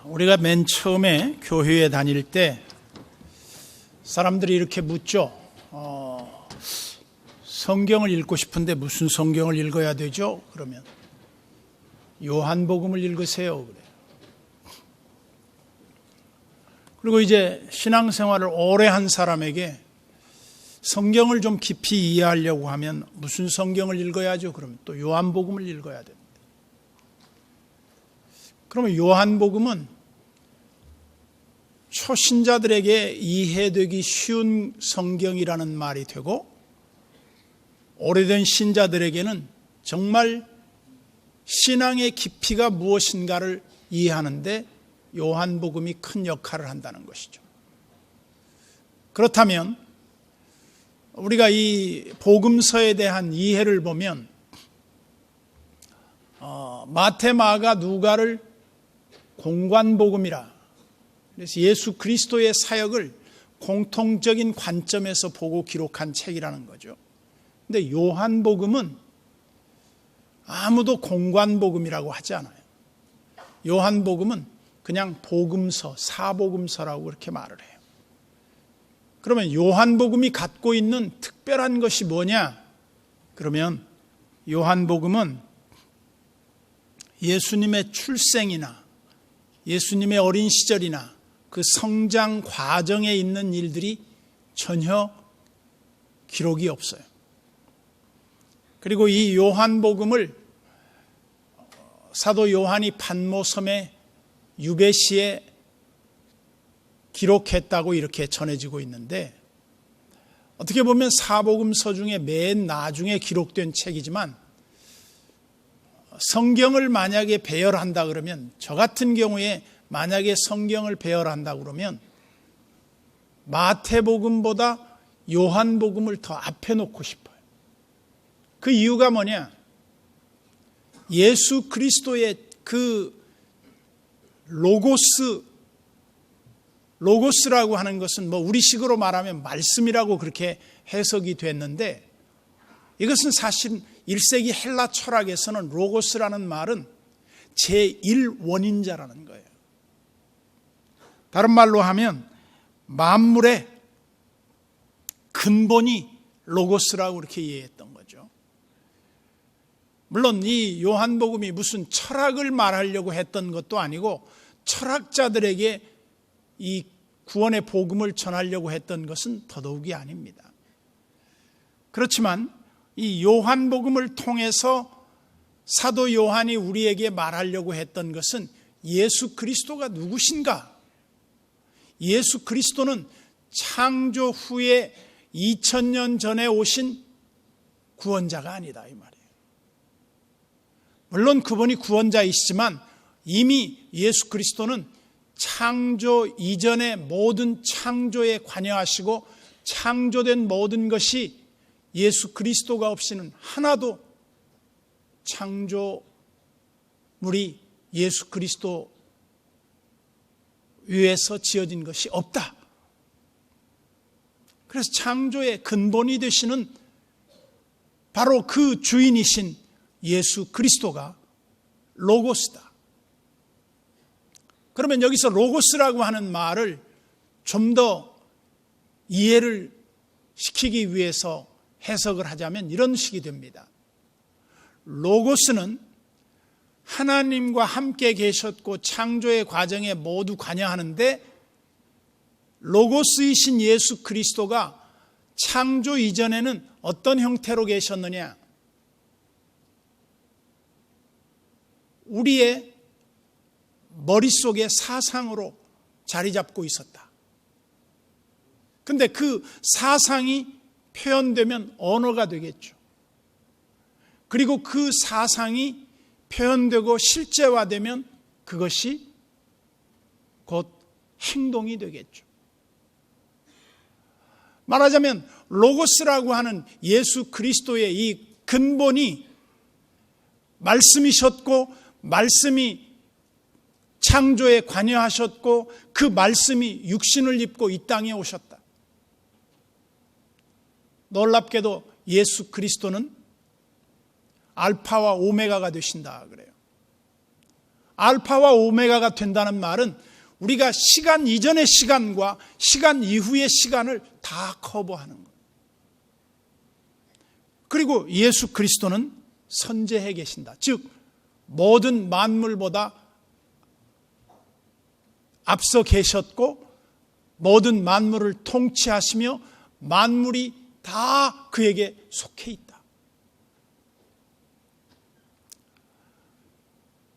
우리가 맨 처음에 교회에 다닐 때 사람들이 이렇게 묻죠. 성경을 읽고 싶은데 무슨 성경을 읽어야 되죠? 그러면 요한복음을 읽으세요. 그래요. 그리고 이제 신앙생활을 오래 한 사람에게 성경을 좀 깊이 이해하려고 하면 무슨 성경을 읽어야죠? 그러면 또 요한복음을 읽어야 됩니다. 그러면 요한복음은 초신자들에게 이해되기 쉬운 성경이라는 말이 되고, 오래된 신자들에게는 정말 신앙의 깊이가 무엇인가를 이해하는데 요한복음이 큰 역할을 한다는 것이죠. 그렇다면 우리가 이 복음서에 대한 이해를 보면 마태, 마가, 누가를 공관복음이라, 그래서 예수 그리스도의 사역을 공통적인 관점에서 보고 기록한 책이라는 거죠. 근데 요한복음은 아무도 공관복음이라고 하지 않아요. 요한복음은 그냥 복음서, 사복음서라고 그렇게 말을 해요. 그러면 요한복음이 갖고 있는 특별한 것이 뭐냐? 그러면 요한복음은 예수님의 출생이나 예수님의 어린 시절이나 그 성장 과정에 있는 일들이 전혀 기록이 없어요. 그리고 이 요한복음을 사도 요한이 pat모섬의 유배시에 기록했다고 이렇게 전해지고 있는데, 어떻게 보면 사복음서 중에 맨 나중에 기록된 책이지만 성경을 만약에 배열한다 그러면, 저 같은 경우에 만약에 성경을 배열한다 그러면 마태복음보다 요한복음을 더 앞에 놓고 싶어요. 그 이유가 뭐냐? 예수 그리스도의 그 로고스라고 하는 것은 우리식으로 말하면 말씀이라고 그렇게 해석이 됐는데, 이것은 사실 1세기 헬라 철학에서는 로고스라는 말은 제1원인자라는 거예요. 다른 말로 하면 만물의 근본이 로고스라고 그렇게 이해했던 거죠. 물론 이 요한복음이 무슨 철학을 말하려고 했던 것도 아니고, 철학자들에게 이 구원의 복음을 전하려고 했던 것은 더더욱이 아닙니다. 그렇지만 이 요한복음을 통해서 사도 요한이 우리에게 말하려고 했던 것은 예수 그리스도가 누구신가? 예수 그리스도는 창조 후에 2000년 전에 오신 구원자가 아니다, 이 말이에요. 물론 그분이 구원자이시지만 이미 예수 그리스도는 창조 이전의 모든 창조에 관여하시고, 창조된 모든 것이 예수 그리스도가 없이는 하나도 창조물이 예수 그리스도 위에서 지어진 것이 없다. 그래서 창조의 근본이 되시는 바로 그 주인이신 예수 그리스도가 로고스다. 그러면 여기서 로고스라고 하는 말을 좀 더 이해를 시키기 위해서 해석을 하자면 이런 식이 됩니다. 로고스는 하나님과 함께 계셨고 창조의 과정에 모두 관여하는데, 로고스이신 예수 그리스도가 창조 이전에는 어떤 형태로 계셨느냐? 우리의 머릿속에 사상으로 자리 잡고 있었다. 근데 그 사상이 표현되면 언어가 되겠죠. 그리고 그 사상이 표현되고 실제화되면 그것이 곧 행동이 되겠죠. 말하자면 로고스라고 하는 예수 그리스도의 이 근본이 말씀이셨고, 말씀이 창조에 관여하셨고, 그 말씀이 육신을 입고 이 땅에 오셨다. 놀랍게도 예수 그리스도는 알파와 오메가가 되신다 그래요. 알파와 오메가가 된다는 말은 우리가 시간 이전의 시간과 시간 이후의 시간을 다 커버하는 거예요. 그리고 예수 그리스도는 선제해 계신다. 즉 모든 만물보다 앞서 계셨고 모든 만물을 통치하시며 만물이 다 그에게 속해 있다.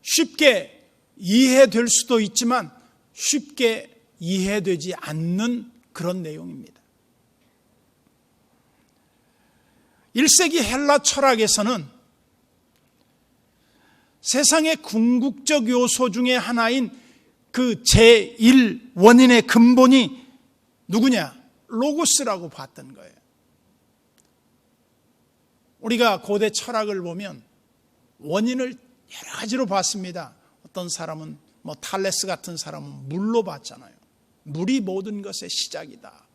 쉽게 이해될 수도 있지만 쉽게 이해되지 않는 그런 내용입니다. 1세기 헬라 철학에서는 세상의 궁극적 요소 중에 하나인 그 제1원인의 근본이 누구냐? 로고스라고 봤던 거예요. 우리가 고대 철학을 보면 원인을 여러 가지로 봤습니다. 어떤 사람은 탈레스 같은 사람은 물로 봤잖아요. 물이 모든 것의 시작이다.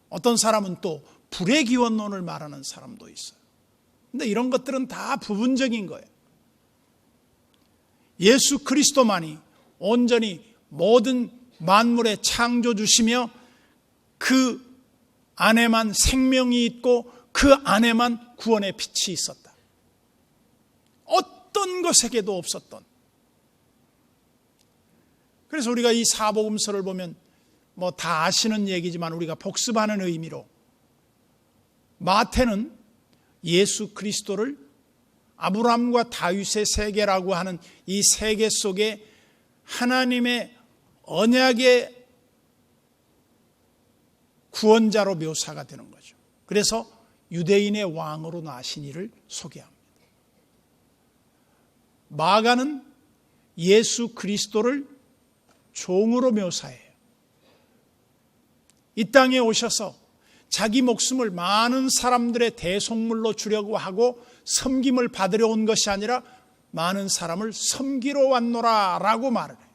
어떤 사람은 또 불의 기원론을 말하는 사람도 있어요. 근데 이런 것들은 다 부분적인 거예요. 예수 그리스도만이 온전히 모든 만물의 창조주시며 그 안에만 생명이 있고 그 안에만 구원의 빛이 있었다. 어떤 것에게도 없었던. 그래서 우리가 이 사복음서를 보면 다 아시는 얘기지만 우리가 복습하는 의미로 마태는 예수 그리스도를 아브라함과 다윗의 세계라고 하는 이 세계 속에 하나님의 언약의 구원자로 묘사가 되는 거죠. 그래서 유대인의 왕으로 나신 이를 소개합니다. 마가는 예수 그리스도를 종으로 묘사해요. 이 땅에 오셔서 자기 목숨을 많은 사람들의 대속물로 주려고 하고 섬김을 받으려 온 것이 아니라 많은 사람을 섬기러 왔노라 라고 말을 해요.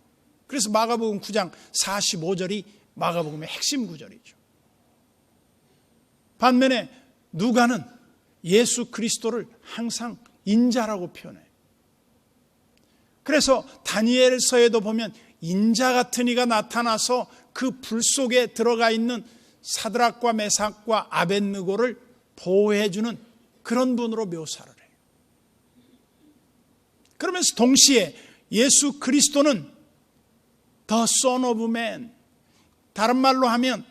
그래서 마가복음 9장 45절이 마가복음의 핵심 구절이죠. 반면에 누가는 예수 그리스도를 항상 인자라고 표현해요. 그래서 다니엘서에도 보면 인자 같은 이가 나타나서 그 불 속에 들어가 있는 사드락과 메삭과 아벳느고를 보호해주는 그런 분으로 묘사를 해요. 그러면서 동시에 예수 그리스도는 The Son of Man, 다른 말로 하면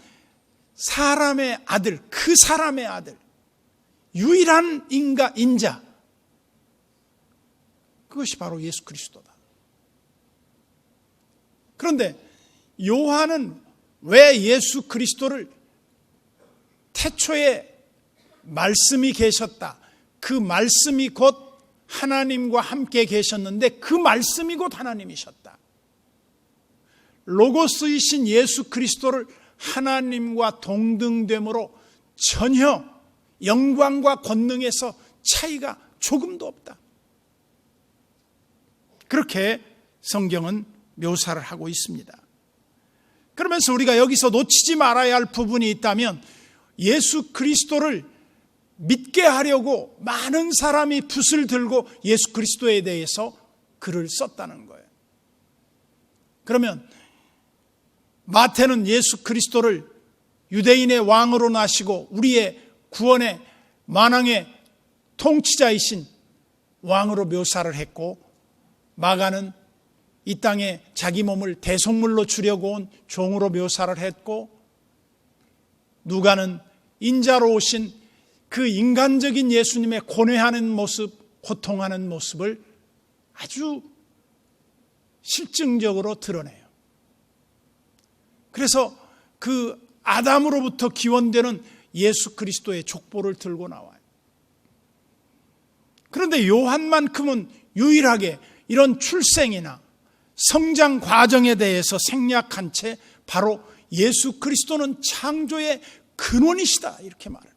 사람의 아들, 그 사람의 아들, 유일한 인자, 그것이 바로 예수 그리스도다. 그런데 요한은 왜 예수 그리스도를 태초에 말씀이 계셨다, 그 말씀이 곧 하나님과 함께 계셨는데 그 말씀이 곧 하나님이셨다, 로고스이신 예수 그리스도를 하나님과 동등됨으로 전혀 영광과 권능에서 차이가 조금도 없다, 그렇게 성경은 묘사를 하고 있습니다. 그러면서 우리가 여기서 놓치지 말아야 할 부분이 있다면 예수 그리스도를 믿게 하려고 많은 사람이 붓을 들고 예수 그리스도에 대해서 글을 썼다는 거예요. 그러면 마태는 예수 그리스도를 유대인의 왕으로 나시고 우리의 구원의 만왕의 통치자이신 왕으로 묘사를 했고, 마가는 이 땅에 자기 몸을 대속물로 주려고 온 종으로 묘사를 했고, 누가는 인자로 오신 그 인간적인 예수님의 고뇌하는 모습, 고통하는 모습을 아주 실증적으로 드러내요. 그래서 그 아담으로부터 기원되는 예수 그리스도의 족보를 들고 나와요. 그런데 요한만큼은 유일하게 이런 출생이나 성장 과정에 대해서 생략한 채 바로 예수 그리스도는 창조의 근원이시다 이렇게 말해요.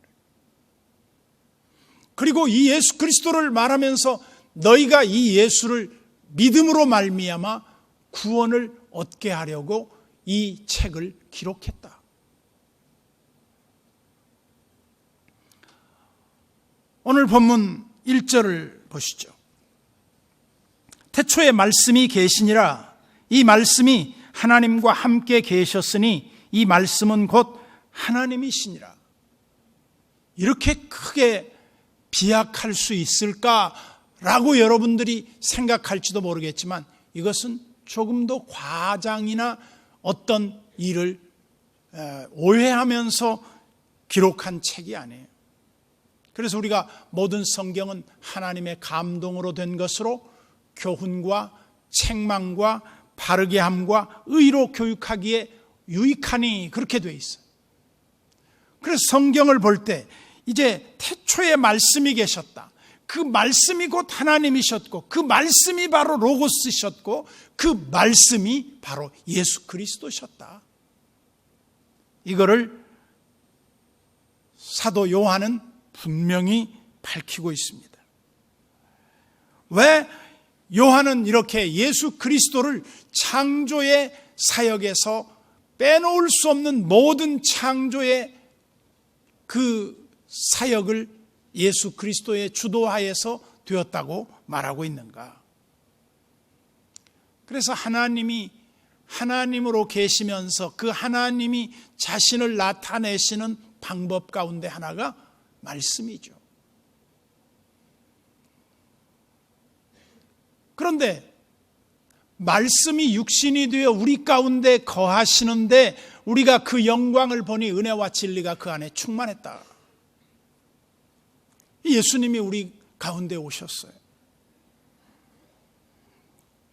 그리고 이 예수 그리스도를 말하면서 너희가 이 예수를 믿음으로 말미암아 구원을 얻게 하려고 이 책을 기록했다. 오늘 본문 1절을 보시죠. 태초에 말씀이 계시니라. 이 말씀이 하나님과 함께 계셨으니 이 말씀은 곧 하나님이시니라. 이렇게 크게 비약할 수 있을까라고 여러분들이 생각할지도 모르겠지만 이것은 조금 더 과장이나 어떤 일을 오해하면서 기록한 책이 아니에요. 그래서 우리가 모든 성경은 하나님의 감동으로 된 것으로 교훈과 책망과 바르게 함과 의로 교육하기에 유익하니 그렇게 돼 있어요. 그래서 성경을 볼 때 이제 태초에 말씀이 계셨다. 그 말씀이 곧 하나님이셨고 그 말씀이 바로 로고스셨고 그 말씀이 바로 예수 그리스도셨다. 이거를 사도 요한은 분명히 밝히고 있습니다. 왜 요한은 이렇게 예수 그리스도를 창조의 사역에서 빼놓을 수 없는 모든 창조의 그 사역을 예수 그리스도의 주도하에서 되었다고 말하고 있는가? 그래서 하나님이 하나님으로 계시면서 그 하나님이 자신을 나타내시는 방법 가운데 하나가 말씀이죠. 그런데 말씀이 육신이 되어 우리 가운데 거하시는데 우리가 그 영광을 보니 은혜와 진리가 그 안에 충만했다. 예수님이 우리 가운데 오셨어요.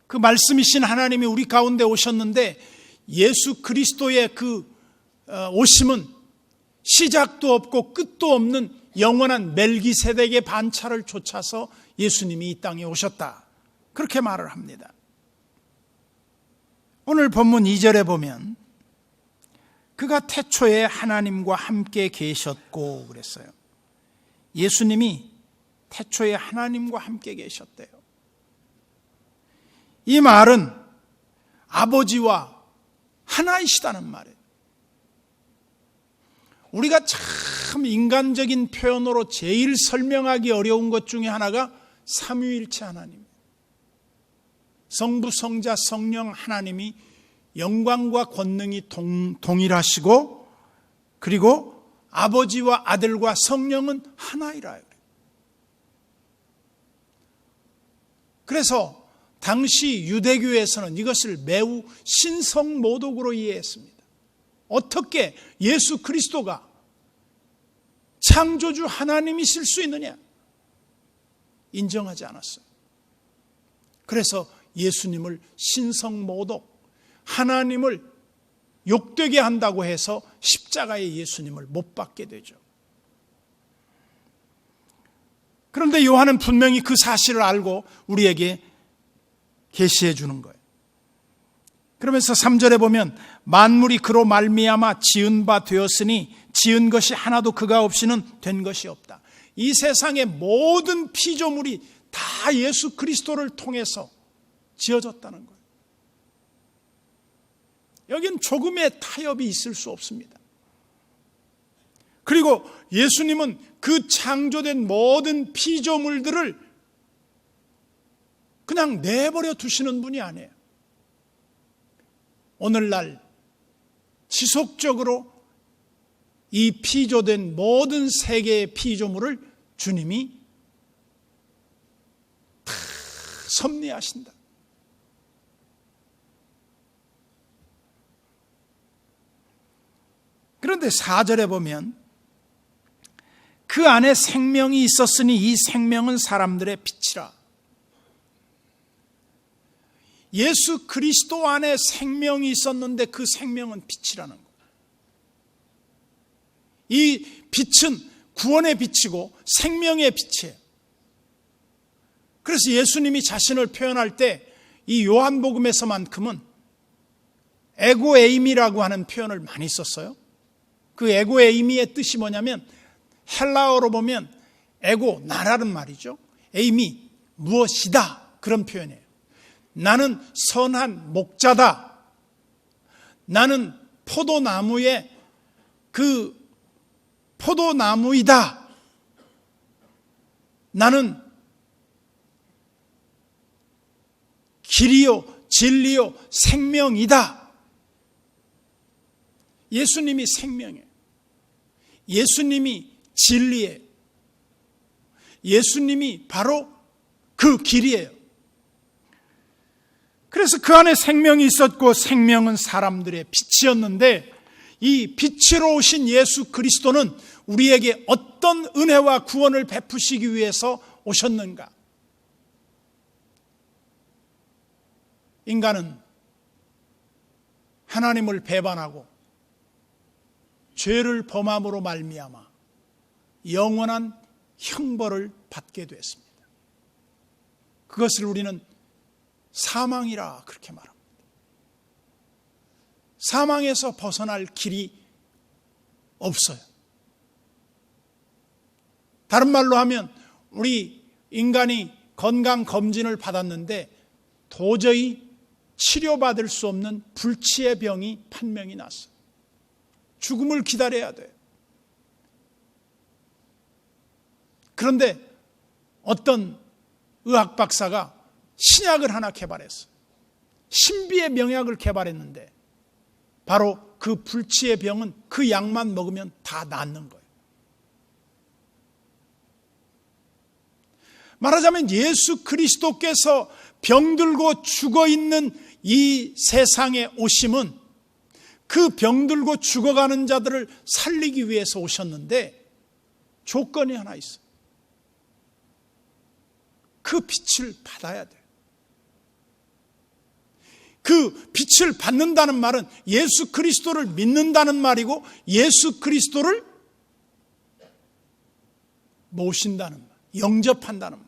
그 말씀이신 하나님이 우리 가운데 오셨는데 예수 그리스도의 그 오심은 시작도 없고 끝도 없는 영원한 멜기세덱의 반차를 쫓아서 예수님이 이 땅에 오셨다. 그렇게 말을 합니다. 오늘 본문 2절에 보면 그가 태초에 하나님과 함께 계셨고 그랬어요. 예수님이 태초에 하나님과 함께 계셨대요. 이 말은 아버지와 하나이시다는 말이에요. 우리가 참 인간적인 표현으로 제일 설명하기 어려운 것 중에 하나가 삼위일체 하나님. 성부, 성자, 성령 하나님이 영광과 권능이 동일하시고 그리고 아버지와 아들과 성령은 하나이라. 그래서 당시 유대교에서는 이것을 매우 신성모독으로 이해했습니다. 어떻게 예수 그리스도가 창조주 하나님이실 수 있느냐? 인정하지 않았어요. 그래서 예수님을 신성모독, 하나님을 욕되게 한다고 해서 십자가에 예수님을 못 박게 되죠. 그런데 요한은 분명히 그 사실을 알고 우리에게 계시해 주는 거예요. 그러면서 3절에 보면 만물이 그로 말미암아 지은 바 되었으니 지은 것이 하나도 그가 없이는 된 것이 없다. 이 세상의 모든 피조물이 다 예수 그리스도를 통해서 지어졌다는 거예요. 여긴 조금의 타협이 있을 수 없습니다. 그리고 예수님은 그 창조된 모든 피조물들을 그냥 내버려 두시는 분이 아니에요. 오늘날 지속적으로 이 피조된 모든 세계의 피조물을 주님이 다 섭리하신다. 그런데 4절에 보면 그 안에 생명이 있었으니 이 생명은 사람들의 빛이라. 예수 그리스도 안에 생명이 있었는데 그 생명은 빛이라는 거예요. 이 빛은 구원의 빛이고 생명의 빛이에요. 그래서 예수님이 자신을 표현할 때 이 요한복음에서만큼은 에고에이미라고 하는 표현을 많이 썼어요. 그 에고에이미의 뜻이 뭐냐면 헬라어로 보면 에고, 나라는 말이죠. 에이미, 무엇이다. 그런 표현이에요. 나는 선한 목자다. 나는 포도나무의 그 포도나무이다. 나는 길이요 진리요 생명이다. 예수님이 생명이에요. 예수님이 진리예요. 예수님이 바로 그 길이에요. 그래서 그 안에 생명이 있었고 생명은 사람들의 빛이었는데 이 빛으로 오신 예수 그리스도는 우리에게 어떤 은혜와 구원을 베푸시기 위해서 오셨는가? 인간은 하나님을 배반하고 죄를 범함으로 말미암아 영원한 형벌을 받게 됐습니다. 그것을 우리는 사망이라 그렇게 말합니다. 사망에서 벗어날 길이 없어요. 다른 말로 하면 우리 인간이 건강검진을 받았는데 도저히 치료받을 수 없는 불치의 병이 판명이 났어요. 죽음을 기다려야 돼요. 그런데 어떤 의학 박사가 신약을 하나 개발했어요. 신비의 명약을 개발했는데 바로 그 불치의 병은 그 약만 먹으면 다 낫는 거예요. 말하자면 예수 그리스도께서 병들고 죽어있는 이 세상에 오심은 그 병들고 죽어가는 자들을 살리기 위해서 오셨는데 조건이 하나 있어요. 그 빛을 받아야 돼요. 그 빛을 받는다는 말은 예수 그리스도를 믿는다는 말이고 예수 그리스도를 모신다는 말, 영접한다는 말.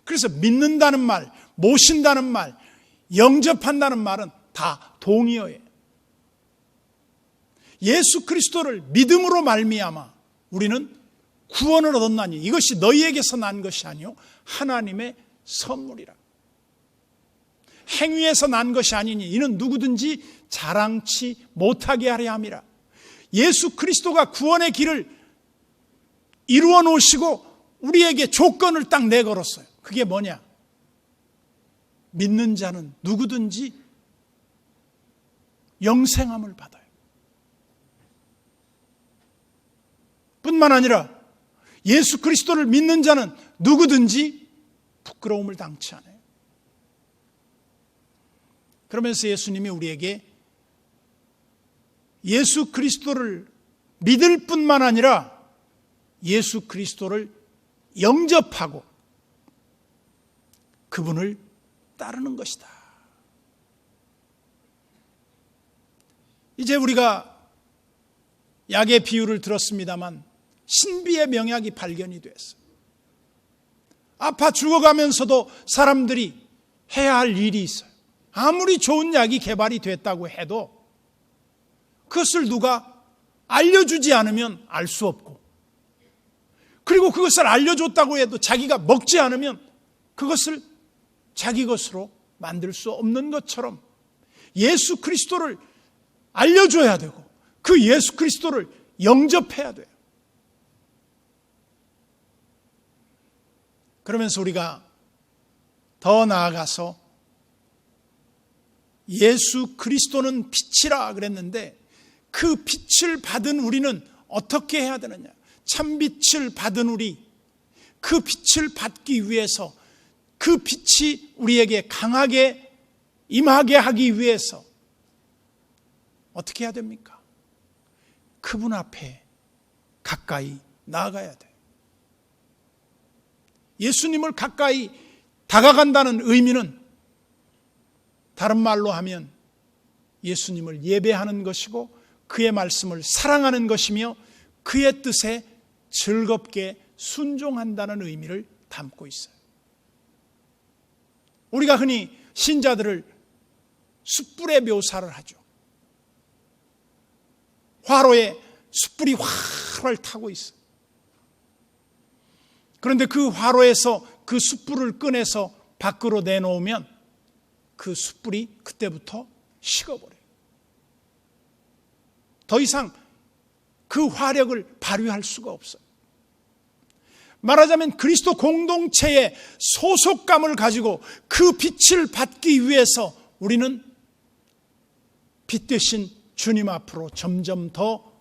그래서 믿는다는 말, 모신다는 말, 영접한다는 말은 다 동의어예요. 예수 그리스도를 믿음으로 말미암아 우리는 구원을 얻었나니 이것이 너희에게서 난 것이 아니요 하나님의 선물이라. 행위에서 난 것이 아니니 이는 누구든지 자랑치 못하게 하려 함이라. 예수 그리스도가 구원의 길을 이루어 놓으시고 우리에게 조건을 딱 내걸었어요. 그게 뭐냐? 믿는 자는 누구든지 영생함을 받아요. 뿐만 아니라 예수 그리스도를 믿는 자는 누구든지 부끄러움을 당치 않아요. 그러면서 예수님이 우리에게 예수 그리스도를 믿을 뿐만 아니라 예수 그리스도를 영접하고 그분을 따르는 것이다. 이제 우리가 약의 비유를 들었습니다만 신비의 명약이 발견이 됐어요. 아파 죽어가면서도 사람들이 해야 할 일이 있어요. 아무리 좋은 약이 개발이 됐다고 해도 그것을 누가 알려주지 않으면 알 수 없고, 그리고 그것을 알려줬다고 해도 자기가 먹지 않으면 그것을 자기 것으로 만들 수 없는 것처럼 예수 그리스도를 알려줘야 되고 그 예수 그리스도를 영접해야 돼요. 그러면서 우리가 더 나아가서 예수 그리스도는 빛이라 그랬는데 그 빛을 받은 우리는 어떻게 해야 되느냐? 참빛을 받은 우리, 그 빛을 받기 위해서, 그 빛이 우리에게 강하게 임하게 하기 위해서 어떻게 해야 됩니까? 그분 앞에 가까이 나아가야 돼요. 예수님을 가까이 다가간다는 의미는 다른 말로 하면 예수님을 예배하는 것이고 그의 말씀을 사랑하는 것이며 그의 뜻에 즐겁게 순종한다는 의미를 담고 있어요. 우리가 흔히 신자들을 숯불의 묘사를 하죠. 화로에 숯불이 활활 타고 있어요. 그런데 그 화로에서 그 숯불을 꺼내서 밖으로 내놓으면 그 숯불이 그때부터 식어버려요. 더 이상 그 화력을 발휘할 수가 없어요. 말하자면 그리스도 공동체의 소속감을 가지고 그 빛을 받기 위해서 우리는 빛 되신 주님 앞으로 점점 더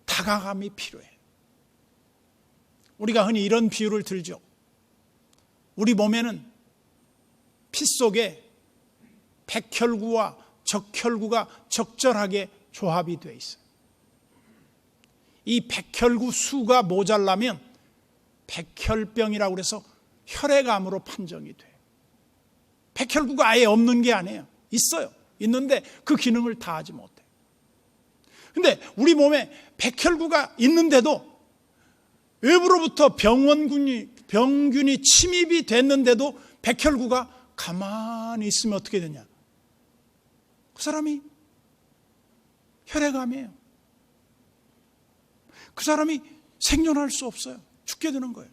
다가감이 필요해. 우리가 흔히 이런 비유를 들죠. 우리 몸에는 피 속에 백혈구와 적혈구가 적절하게 조합이 되어 있어요. 이 백혈구 수가 모자라면 백혈병이라고 해서 혈액암으로 판정이 돼요. 백혈구가 아예 없는 게 아니에요. 있어요. 있는데 그 기능을 다 하지 못해요. 근데 우리 몸에 백혈구가 있는데도 외부로부터 병균이 침입이 됐는데도 백혈구가 가만히 있으면 어떻게 되냐? 그 사람이 혈액암이에요. 그 사람이 생존할 수 없어요. 죽게 되는 거예요.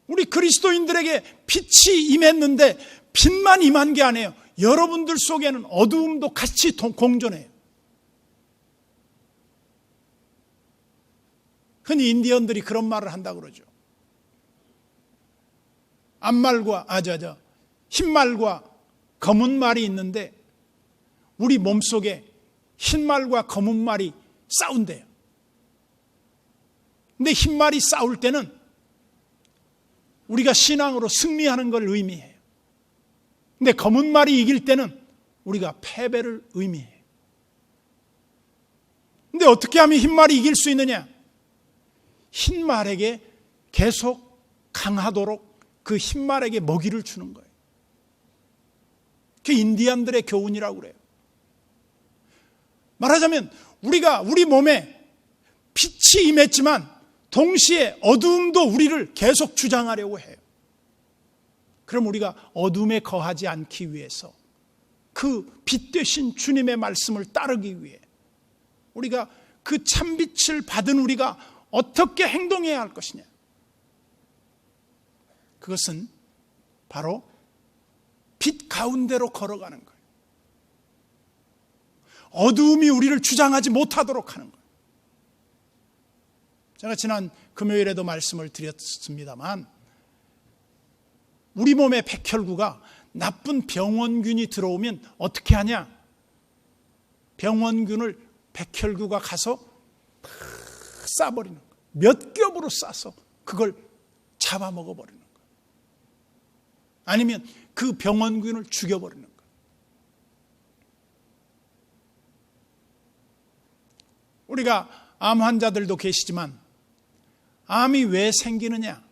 우리 그리스도인들에게 빛이 임했는데 빛만 임한 게 아니에요. 여러분들 속에는 어두움도 같이 공존해요. 흔히 인디언들이 그런 말을 한다고 그러죠. 흰말과 검은 말이 있는데 우리 몸속에 흰말과 검은 말이 싸운대요. 근데 흰말이 싸울 때는 우리가 신앙으로 승리하는 걸 의미해요. 근데 검은 말이 이길 때는 우리가 패배를 의미해요. 근데 어떻게 하면 흰말이 이길 수 있느냐? 흰말에게 계속 강하도록 그 흰말에게 먹이를 주는 거예요. 그게 인디안들의 교훈이라고 그래요. 말하자면 우리 몸에 빛이 임했지만 동시에 어두움도 우리를 계속 주장하려고 해요. 그럼 우리가 어둠에 거하지 않기 위해서 그 빛 되신 주님의 말씀을 따르기 위해 우리가 그 참빛을 받은 우리가 어떻게 행동해야 할 것이냐? 그것은 바로 빛 가운데로 걸어가는 거예요. 어두움이 우리를 주장하지 못하도록 하는 거예요. 제가 지난 금요일에도 말씀을 드렸습니다만 우리 몸의 백혈구가 나쁜 병원균이 들어오면 어떻게 하냐? 병원균을 백혈구가 가서 싸버리는 거예요. 몇 겹으로 싸서 그걸 잡아먹어버리는 거예요. 아니면 그 병원균을 죽여버리는 거예요. 우리가 암 환자들도 계시지만 암이 왜 생기느냐?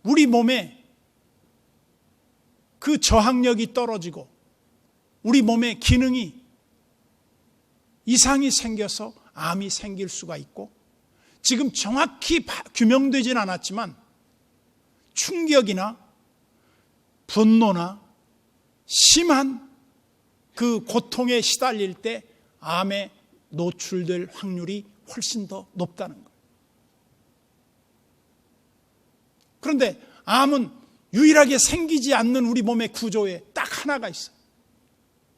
우리 몸에 그 저항력이 떨어지고 우리 몸의 기능이 이상이 생겨서 암이 생길 수가 있고 지금 정확히 규명되진 않았지만 충격이나 분노나 심한 그 고통에 시달릴 때 암에 노출될 확률이 훨씬 더 높다는 거예요. 그런데 암은 유일하게 생기지 않는 우리 몸의 구조에 딱 하나가 있어요.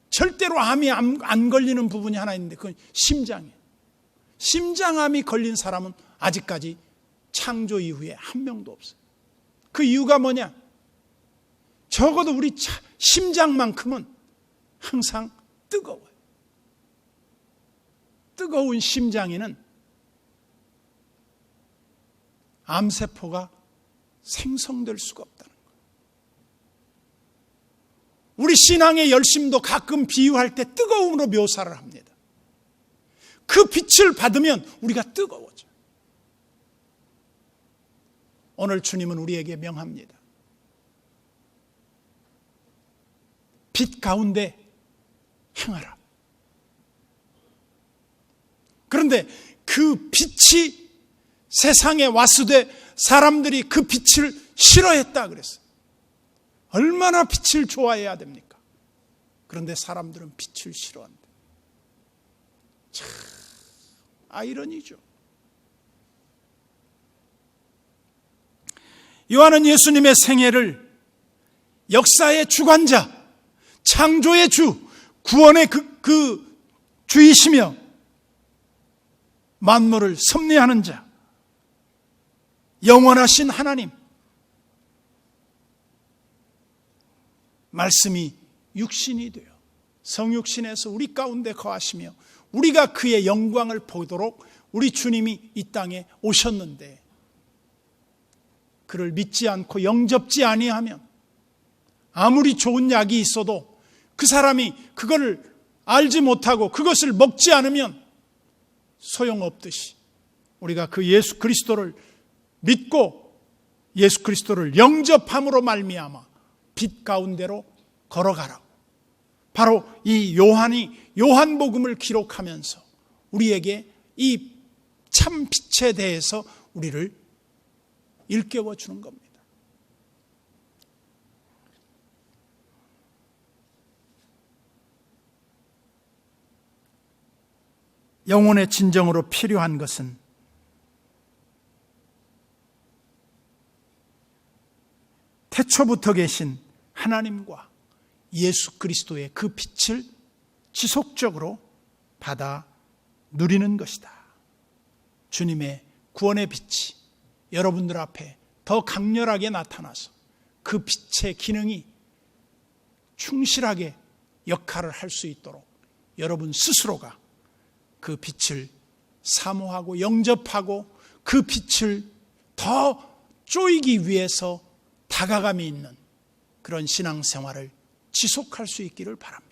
절대로 암이 안 걸리는 부분이 하나 있는데 그건 심장이에요. 심장암이 걸린 사람은 아직까지 창조 이후에 한 명도 없어요. 그 이유가 뭐냐? 적어도 우리 심장만큼은 항상 뜨거워요. 뜨거운 심장에는 암세포가 생성될 수가 없다는 거예요. 우리 신앙의 열심도 가끔 비유할 때 뜨거움으로 묘사를 합니다. 그 빛을 받으면 우리가 뜨거워져요. 오늘 주님은 우리에게 명합니다. 빛 가운데 행하라. 그런데 그 빛이 세상에 왔을 때 사람들이 그 빛을 싫어했다 그랬어요. 얼마나 빛을 좋아해야 됩니까? 그런데 사람들은 빛을 싫어한다. 참 아이러니죠. 요한은 예수님의 생애를 역사의 주관자, 창조의 주, 구원의 그 주이시며 만물을 섭리하는 자, 영원하신 하나님, 말씀이 육신이 되어 성육신에서 우리 가운데 거하시며 우리가 그의 영광을 보도록 우리 주님이 이 땅에 오셨는데, 그를 믿지 않고 영접지 아니하면 아무리 좋은 약이 있어도 그 사람이 그걸 알지 못하고 그것을 먹지 않으면 소용없듯이, 우리가 그 예수 그리스도를 믿고 예수 그리스도를 영접함으로 말미암아 빛 가운데로 걸어가라고, 바로 이 요한이 요한복음을 기록하면서 우리에게 이 참 빛에 대해서 우리를 일깨워 주는 겁니다. 영혼의 진정으로 필요한 것은 태초부터 계신 하나님과 예수 그리스도의 그 빛을 지속적으로 받아 누리는 것이다. 주님의 구원의 빛이 여러분들 앞에 더 강렬하게 나타나서 그 빛의 기능이 충실하게 역할을 할 수 있도록 여러분 스스로가 그 빛을 사모하고 영접하고 그 빛을 더 쪼이기 위해서 다가감이 있는 그런 신앙생활을 지속할 수 있기를 바랍니다.